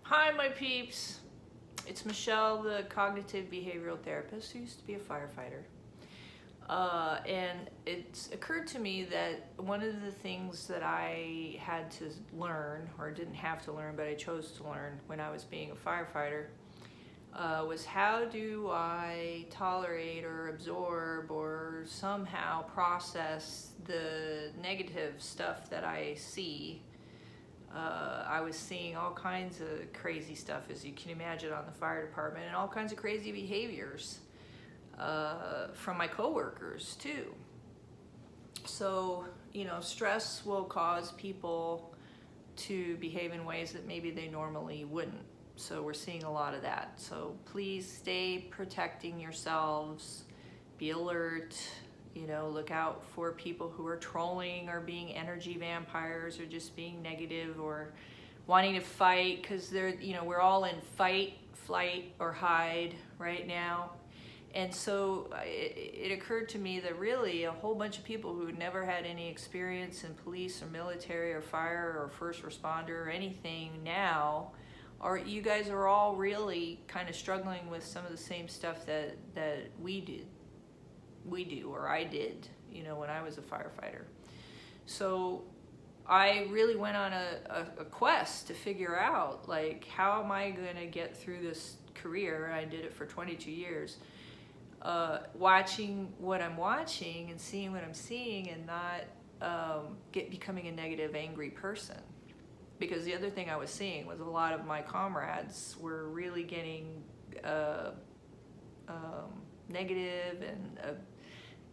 Hi, my peeps. It's Michelle, the cognitive behavioral therapist who used to be a firefighter. And it's occurred to me that one of the things that I had to learn, or didn't have to learn, but I chose to learn when I was being a firefighter, was how do I tolerate or absorb or somehow process the negative stuff that I see. I was seeing all kinds of crazy stuff, as you can imagine, on the fire department, and all kinds of crazy behaviors from my coworkers too. So, stress will cause people to behave in ways that maybe they normally wouldn't. So we're seeing a lot of that. So please stay protecting yourselves, be alert. Look out for people who are trolling or being energy vampires or just being negative or wanting to fight, because we're all in fight, flight, or hide right now. And so it occurred to me that really a whole bunch of people who never had any experience in police or military or fire or first responder or anything now, you guys are all really kind of struggling with some of the same stuff that we do, or I did, when I was a firefighter. So I really went on a quest to figure out, like, how am I going to get through this career? I did it for 22 years, watching what I'm watching and seeing what I'm seeing, and not becoming a negative, angry person. Because the other thing I was seeing was a lot of my comrades were really getting negative and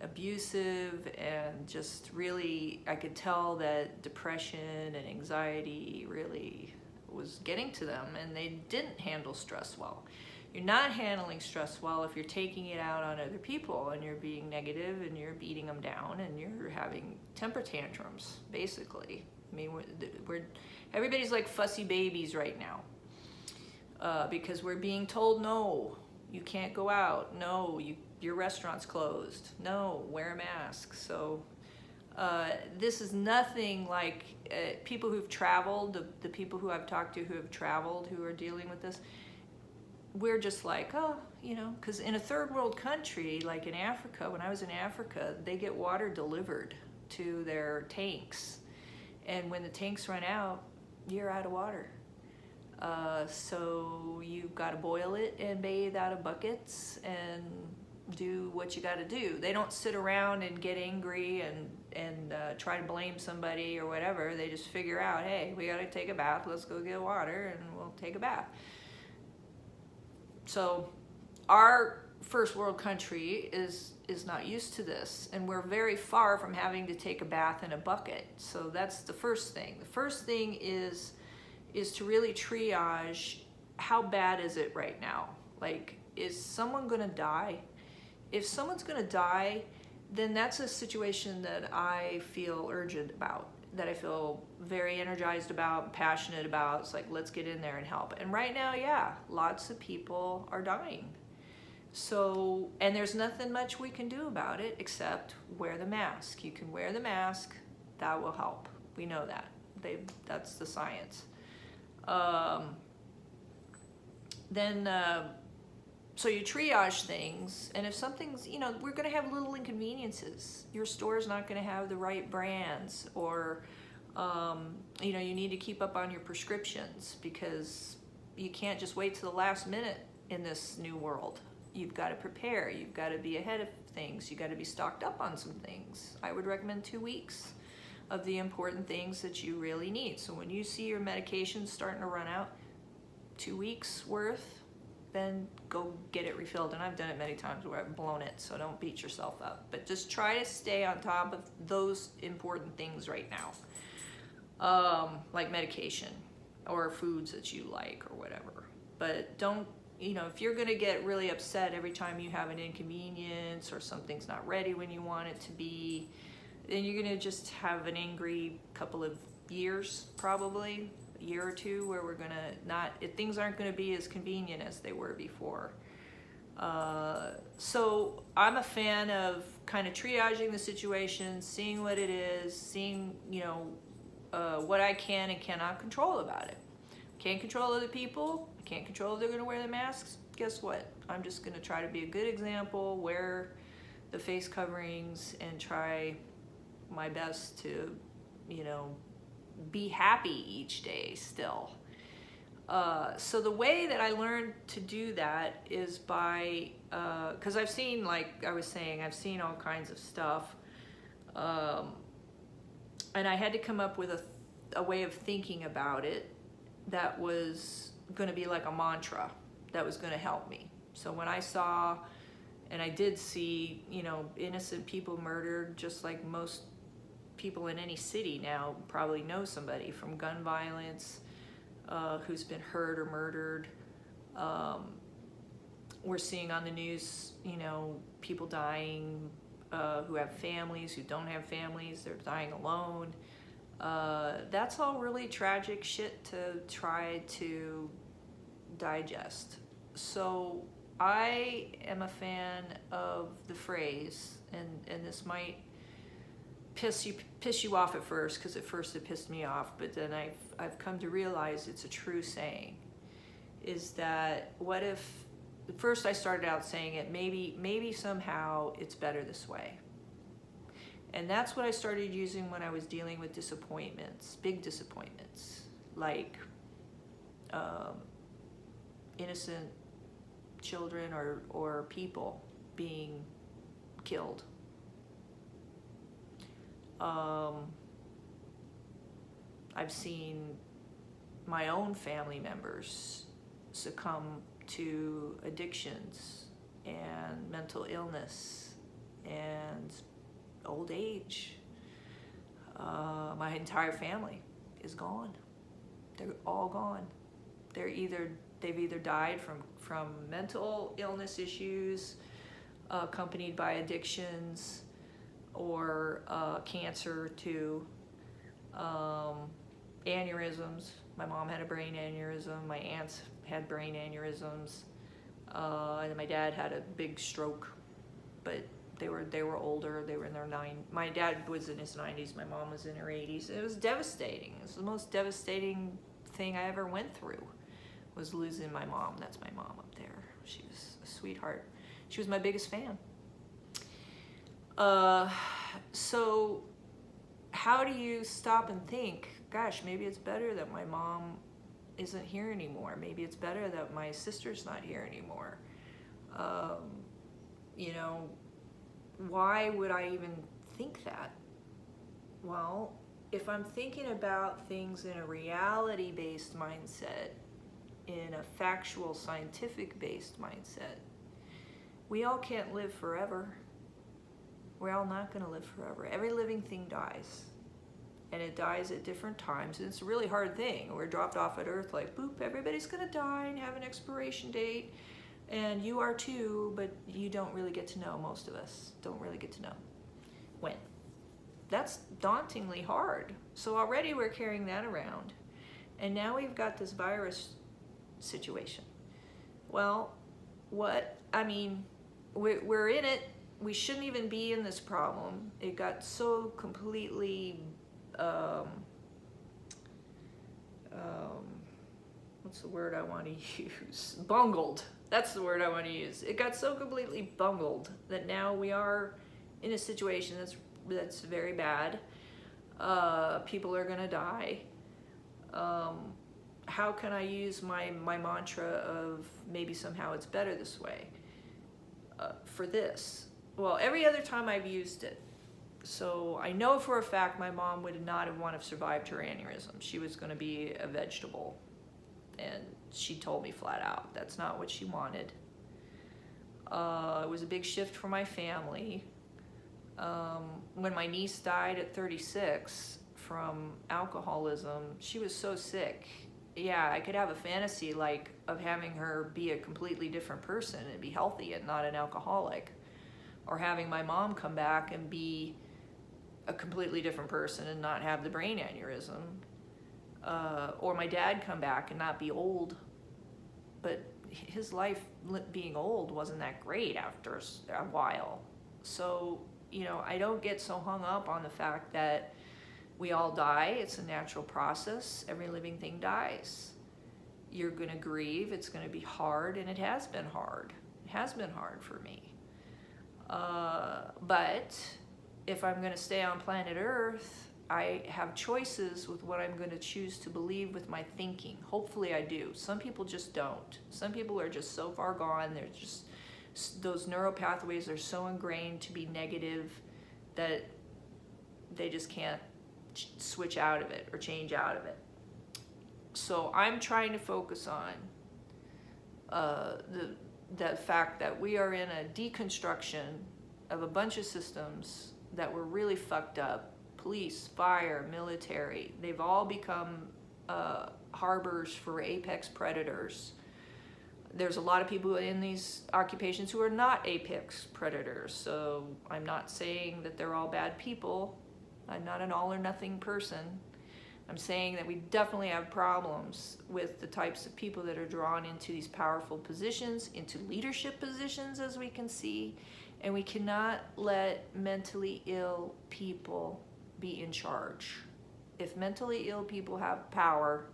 abusive, and just really, I could tell that depression and anxiety really was getting to them, and they didn't handle stress well. You're not handling stress well if you're taking it out on other people, and you're being negative, and you're beating them down, and you're having temper tantrums, basically. I mean, everybody's like fussy babies right now, because we're being told, no, you can't go out, no, your restaurant's closed, no, wear a mask. So this is nothing like people who've traveled, the people who I've talked to who have traveled, who are dealing with this. We're just like, because in a third world country, like in Africa, when I was in Africa, they get water delivered to their tanks. And when the tanks run out, you're out of water. So you've got to boil it and bathe out of buckets and do what you got to do. They don't sit around and get angry and try to blame somebody or whatever. They just figure out, hey, we got to take a bath. Let's go get water and we'll take a bath. So our first world country is not used to this, and we're very far from having to take a bath in a bucket. So that's the first thing. The first thing is to really triage, how bad is it right now? Like, is someone going to die? If someone's going to die, then that's a situation that I feel urgent about, that I feel very energized about, passionate about. It's like, let's get in there and help. And right now, yeah, lots of people are dying. So, and there's nothing much we can do about it except wear the mask. You can wear the mask, that will help. We know that. That's the science. So you triage things, and if something's, we're going to have little inconveniences. Your store's not going to have the right brands, or, you need to keep up on your prescriptions, because you can't just wait to the last minute in this new world. You've got to prepare. You've got to be ahead of things. You've got to be stocked up on some things. I would recommend 2 weeks of the important things that you really need. So when you see your medications starting to run out, 2 weeks worth, then go get it refilled. And I've done it many times where I've blown it, so don't beat yourself up. But just try to stay on top of those important things right now, like medication or foods that you like or whatever. But don't, if you're going to get really upset every time you have an inconvenience or something's not ready when you want it to be, then you're going to just have an angry couple of years, probably a year or two, where we're going to things aren't going to be as convenient as they were before. So I'm a fan of kind of triaging the situation, seeing what it is, seeing, what I can and cannot control about it. Can't control other people. I can't control if they're going to wear the masks. Guess what? I'm just going to try to be a good example, wear the face coverings, and try my best to, you know, be happy each day still. So the way that I learned to do that is by, because I've seen, like I was saying, I've seen all kinds of stuff. And I had to come up with a way of thinking about it that was going to be like a mantra that was going to help me. So when I saw, and I did see, you know, innocent people murdered, just like most people in any city now probably know somebody from gun violence who's been hurt or murdered. We're seeing on the news, you know, people dying who have families, who don't have families, they're dying alone. That's all really tragic shit to try to digest. So I am a fan of the phrase, and this might piss you off at first, because at first it pissed me off, but then I've come to realize it's a true saying, is that what if, first I started out saying it, maybe somehow it's better this way. And that's what I started using when I was dealing with disappointments, big disappointments, like innocent children or people being killed. I've seen my own family members succumb to addictions and mental illness and old age. My entire family is gone. They're all gone. They've either died from mental illness issues accompanied by addictions, or cancer too, aneurysms. My mom had a brain aneurysm. My aunts had brain aneurysms, and my dad had a big stroke, but they were older. They were in their my dad was in his 90s. My mom was in her 80s. It was devastating. It was the most devastating thing I ever went through, was losing my mom. That's my mom up there. She was a sweetheart. She was my biggest fan. So how do you stop and think, gosh, maybe it's better that my mom isn't here anymore. Maybe it's better that my sister's not here anymore. You know, why would I even think that? Well, if I'm thinking about things in a reality-based mindset, in a factual, scientific-based mindset, we all can't live forever. We're all not going to live forever. Every living thing dies. And it dies at different times. And it's a really hard thing. We're dropped off at Earth like, boop, everybody's going to die and have an expiration date. And you are too, but you don't really get to know, most of us don't really get to know when. That's dauntingly hard. So already we're carrying that around. And now we've got this virus situation. Well, we're in it. We shouldn't even be in this problem. It got so completely, what's the word I want to use? Bungled. That's the word I want to use. It got so completely bungled that now we are in a situation that's very bad. People are gonna die. How can I use my mantra of maybe somehow it's better this way for this? Well, every other time I've used it. So I know for a fact my mom would not have wanted to survive her aneurysm. She was going to be a vegetable. And she told me flat out, that's not what she wanted. It was a big shift for my family. When my niece died at 36 from alcoholism, she was so sick. Yeah, I could have a fantasy like of having her be a completely different person and be healthy and not an alcoholic. Or having my mom come back and be a completely different person and not have the brain aneurysm. Or my dad come back and not be old. But his life being old wasn't that great after a while. So, you know, I don't get so hung up on the fact that we all die. It's a natural process. Every living thing dies. You're going to grieve. It's going to be hard, and it has been hard. It has been hard for me. But if I'm going to stay on planet Earth, I have choices with what I'm going to choose to believe with my thinking. Hopefully I do. Some people just don't. Some people are just so far gone. They're just, those neural pathways are so ingrained to be negative that they just can't switch out of it or change out of it. So I'm trying to focus on the fact that we are in a deconstruction of a bunch of systems that were really fucked up. Police, fire, military, they've all become harbors for apex predators. There's a lot of people in these occupations who are not apex predators, so I'm not saying that they're all bad people. I'm not an all or nothing person. I'm saying that we definitely have problems with the types of people that are drawn into these powerful positions, into leadership positions, as we can see, and we cannot let mentally ill people be in charge. If mentally ill people have power,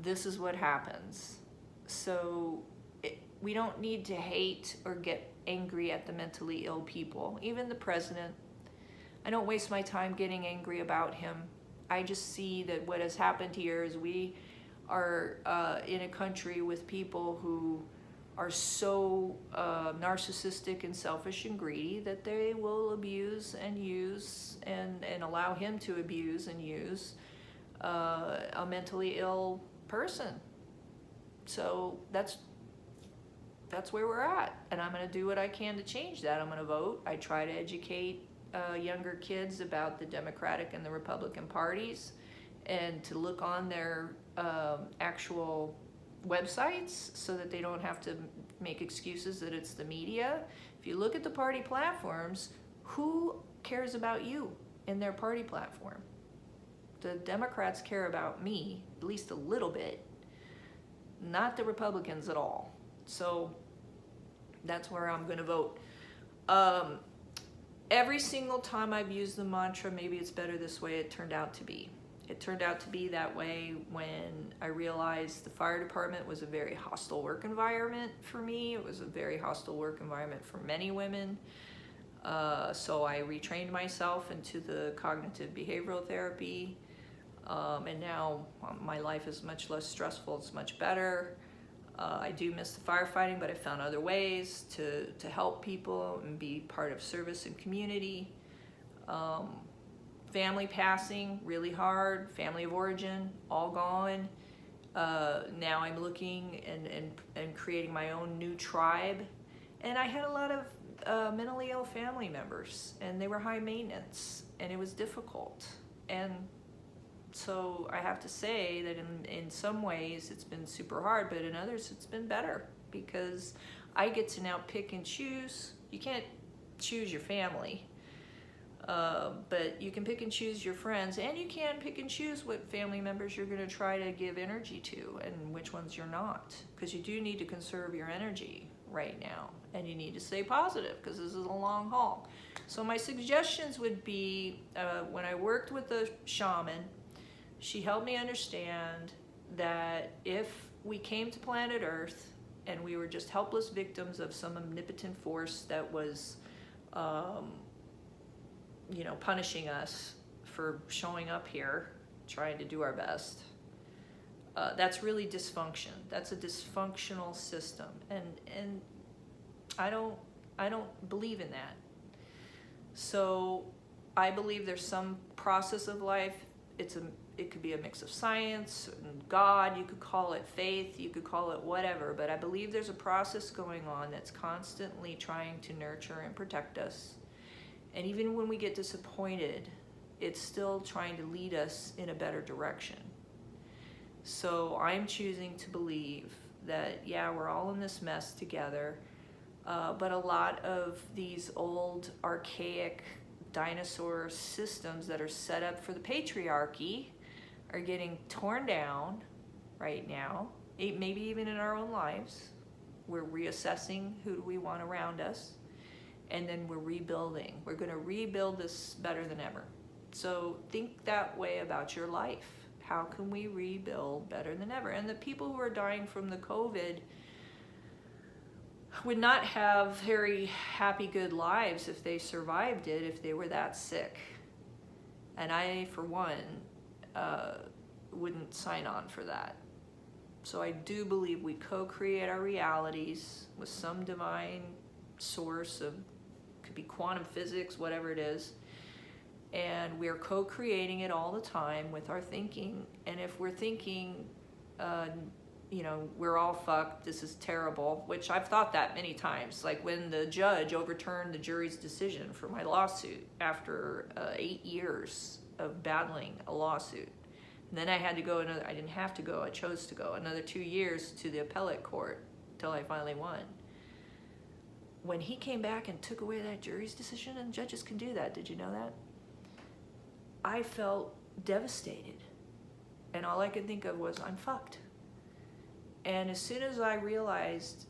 this is what happens. So we don't need to hate or get angry at the mentally ill people, even the president. I don't waste my time getting angry about him. I just see that what has happened here is we are in a country with people who are so narcissistic and selfish and greedy that they will abuse and use and allow him to abuse and use a mentally ill person. So that's where we're at, and I'm going to do what I can to change that. I'm going to vote. I try to educate younger kids about the Democratic and the Republican parties, and to look on their actual websites so that they don't have to make excuses that it's the media. If you look at the party platforms, who cares about you in their party platform? The Democrats care about me, at least a little bit, not the Republicans at all. So that's where I'm going to vote. Every single time I've used the mantra, maybe it's better this way, it turned out to be. It turned out to be that way when I realized the fire department was a very hostile work environment for me. It was a very hostile work environment for many women. So I retrained myself into the cognitive behavioral therapy. And now my life is much less stressful. It's much better. I do miss the firefighting, but I found other ways to help people and be part of service and community. Family passing, really hard. Family of origin, all gone. Now I'm looking and creating my own new tribe. And I had a lot of mentally ill family members, and they were high maintenance, and it was difficult. And so I have to say that in some ways it's been super hard, but in others it's been better because I get to now pick and choose. You can't choose your family, but you can pick and choose your friends, and you can pick and choose what family members you're going to try to give energy to and which ones you're not, because you do need to conserve your energy right now, and you need to stay positive because this is a long haul. So my suggestions would be, when I worked with the shaman, she helped me understand that if we came to planet Earth and we were just helpless victims of some omnipotent force that was, punishing us for showing up here, trying to do our best, that's really dysfunction. That's a dysfunctional system, and I don't believe in that. So I believe there's some process of life. It could be a mix of science and God, you could call it faith, you could call it whatever, but I believe there's a process going on that's constantly trying to nurture and protect us. And even when we get disappointed, it's still trying to lead us in a better direction. So I'm choosing to believe that, yeah, we're all in this mess together, but a lot of these old, archaic dinosaur systems that are set up for the patriarchy are getting torn down right now, maybe even in our own lives. We're reassessing who do we want around us, and then we're rebuilding. We're going to rebuild this better than ever. So think that way about your life. How can we rebuild better than ever? And the people who are dying from the COVID would not have very happy, good lives if they survived it, if they were that sick. And I, for one, wouldn't sign on for that. So I do believe we co-create our realities with some divine source of, could be quantum physics, whatever it is. And we're co-creating it all the time with our thinking. And if we're thinking, you know, we're all fucked, this is terrible, which I've thought that many times. Like when the judge overturned the jury's decision for my lawsuit after 8 years of battling a lawsuit. And then I had to go I didn't have to go, I chose to go another 2 years to the appellate court till I finally won. When he came back and took away that jury's decision, and judges can do that, did you know that? I felt devastated. And all I could think of was, I'm fucked. And as soon as I realized,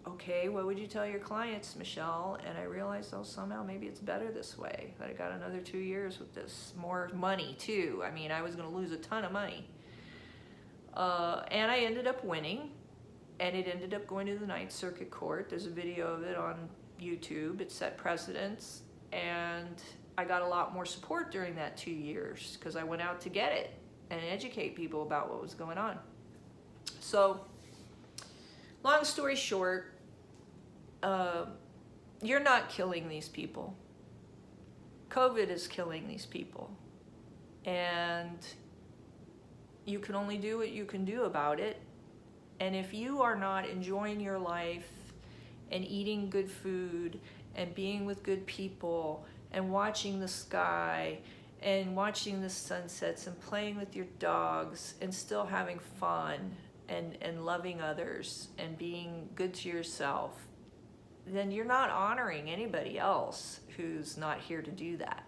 okay, what would you tell your clients, Michelle? And I realized, oh, somehow maybe it's better this way. That I got another 2 years with this, more money too. I mean, I was gonna lose a ton of money. And I ended up winning, and it ended up going to the Ninth Circuit Court. There's a video of it on YouTube. It set precedents, and I got a lot more support during that 2 years because I went out to get it and educate people about what was going on. So, long story short, you're not killing these people. COVID is killing these people. And you can only do what you can do about it. And if you are not enjoying your life and eating good food and being with good people and watching the sky and watching the sunsets and playing with your dogs and still having fun and loving others and being good to yourself, then you're not honoring anybody else who's not here to do that.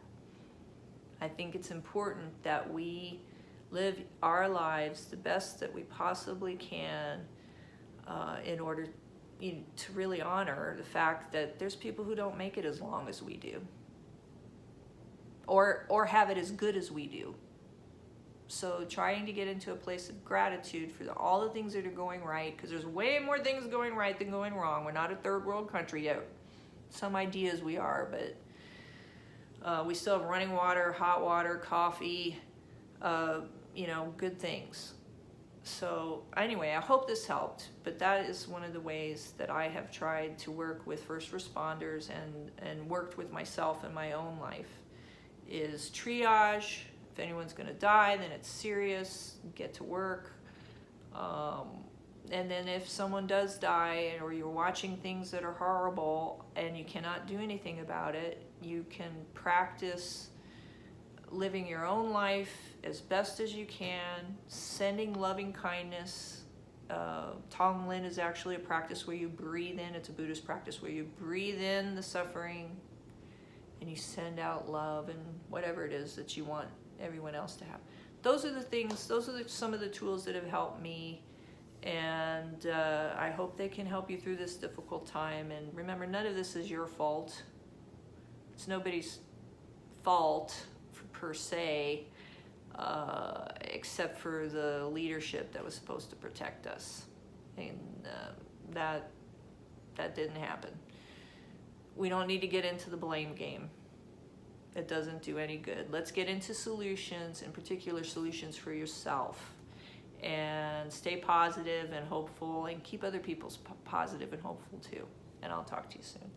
I think it's important that we live our lives the best that we possibly can in order to really honor the fact that there's people who don't make it as long as we do, or have it as good as we do. So trying to get into a place of gratitude for all the things that are going right, because there's way more things going right than going wrong. We're not a third world country yet. Some ideas we are, but we still have running water, hot water, coffee, good things. So anyway, I hope this helped, but that is one of the ways that I have tried to work with first responders and worked with myself in my own life, is triage. If anyone's going to die, then it's serious, get to work. And then if someone does die, or you're watching things that are horrible and you cannot do anything about it, you can practice living your own life as best as you can, sending loving kindness. Tonglen is actually a practice where you breathe in. It's a Buddhist practice where you breathe in the suffering and you send out love and whatever it is that you want everyone else to have. Those are the things, some of the tools that have helped me, and I hope they can help you through this difficult time. And remember, none of this is your fault. It's nobody's fault per se, except for the leadership that was supposed to protect us, and that didn't happen. We don't need to get into the blame game. It doesn't do any good. Let's get into solutions, in particular solutions for yourself, and stay positive and hopeful, and keep other people positive and hopeful too. And I'll talk to you soon.